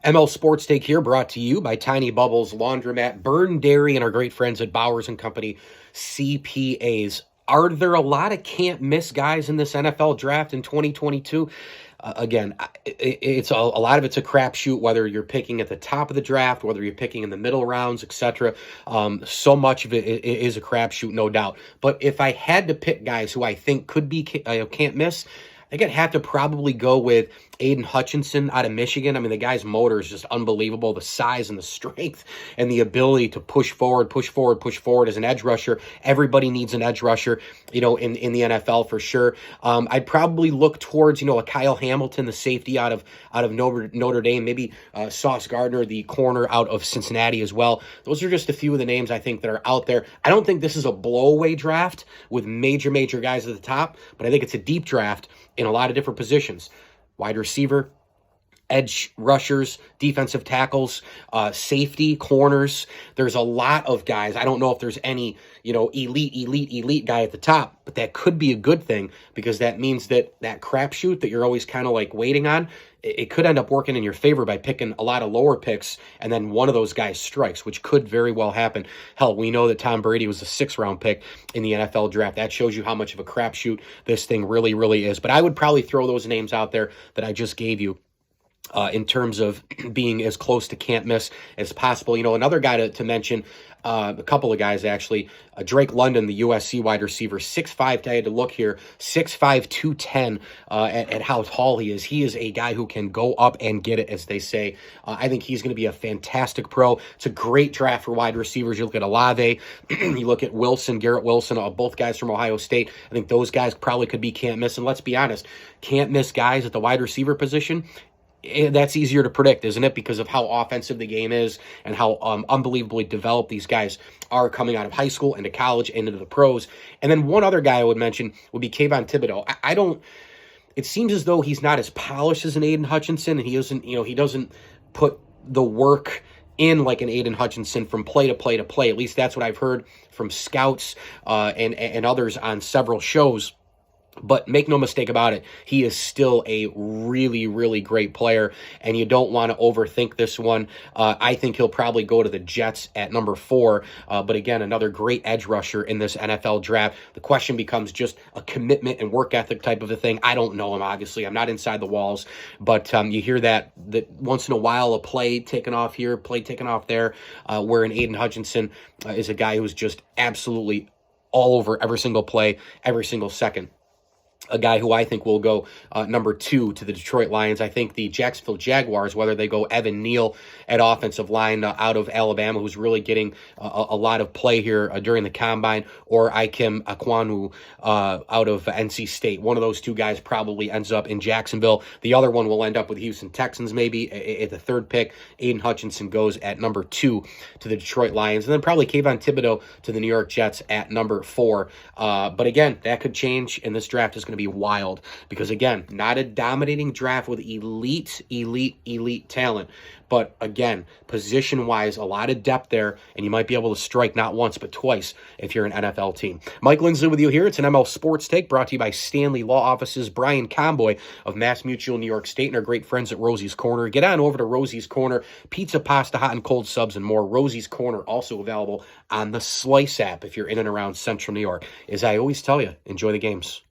ML Sports Take here, brought to you by Tiny Bubbles Laundromat, Burn Dairy, and our great friends at Bowers and Company CPAs. Are there a lot of can't miss guys in this NFL draft in 2022? Again, it's a lot of it's a crapshoot, whether you're picking at the top of the draft, whether you're picking in the middle rounds, etc. So much of it is a crapshoot, no doubt. But if I had to pick guys who I think could be can't miss, I think I'd have to probably go with Aiden Hutchinson out of Michigan. I mean, the guy's motor is just unbelievable. The size and the strength and the ability to push forward as an edge rusher. Everybody needs an edge rusher, in the NFL for sure. I'd probably look towards, a Kyle Hamilton, the safety out of Notre Dame, maybe Sauce Gardner, the corner out of Cincinnati as well. Those are just a few of the names I think that are out there. I don't think this is a blowaway draft with major guys at the top, but I think it's a deep draft in a lot of different positions. Wide receiver, edge rushers, defensive tackles, safety, corners. There's a lot of guys. I don't know if there's any, elite guy at the top, but that could be a good thing because that means that crapshoot that you're always kind of like waiting on, it could end up working in your favor by picking a lot of lower picks and then one of those guys strikes, which could very well happen. Hell, we know that Tom Brady was a 6th-round pick in the NFL draft. That shows you how much of a crapshoot this thing really is. But I would probably throw those names out there that I just gave you. In terms of being as close to can't miss as possible. Another guy to mention, a couple of guys actually, Drake London, the USC wide receiver, 6'5", I had to look here, 6'5", 210 at how tall he is. He is a guy who can go up and get it, as they say. I think he's going to be a fantastic pro. It's a great draft for wide receivers. You look at Olave, you look at Wilson, Garrett Wilson, both guys from Ohio State. I think those guys probably could be can't miss. And let's be honest, can't miss guys at the wide receiver position, that's easier to predict, isn't it? Because of how offensive the game is and how unbelievably developed these guys are coming out of high school into college and into the pros. And then one other guy I would mention would be Kayvon Thibodeaux. It seems as though he's not as polished as an Aiden Hutchinson, and he doesn't put the work in like an Aiden Hutchinson from play to play to play. At least that's what I've heard from scouts and others on several shows. But make no mistake about it, he is still a really great player, and you don't want to overthink this one. I think he'll probably go to the Jets at number 4, but again, another great edge rusher in this NFL draft. The question becomes just a commitment and work ethic type of a thing. I don't know him, obviously. I'm not inside the walls, but you hear that once in a while, a play taken off here, play taken off there, where an Aiden Hutchinson is a guy who's just absolutely all over every single play, every single second. A guy who I think will go number 2 to the Detroit Lions. I think the Jacksonville Jaguars, whether they go Evan Neal at offensive line out of Alabama, who's really getting a lot of play here during the combine, or Ikem Ekwonu out of NC State. One of those two guys probably ends up in Jacksonville. The other one will end up with Houston Texans maybe at the 3rd pick. Aiden Hutchinson goes at number 2 to the Detroit Lions. And then probably Kayvon Thibodeaux to the New York Jets at number 4. But again, that could change, and this draft is going to be wild because, again, not a dominating draft with elite talent, but again, position-wise, a lot of depth there, and you might be able to strike not once but twice if you're an NFL team. Mike Lindsley with you here. It's an ML Sports Take brought to you by Stanley Law Offices, Brian Comboy of Mass Mutual New York State, and our great friends at Rosie's Corner. Get on over to Rosie's Corner, pizza, pasta, hot and cold subs, and more. Rosie's Corner also available on the Slice app if you're in and around Central New York. As I always tell you, enjoy the games.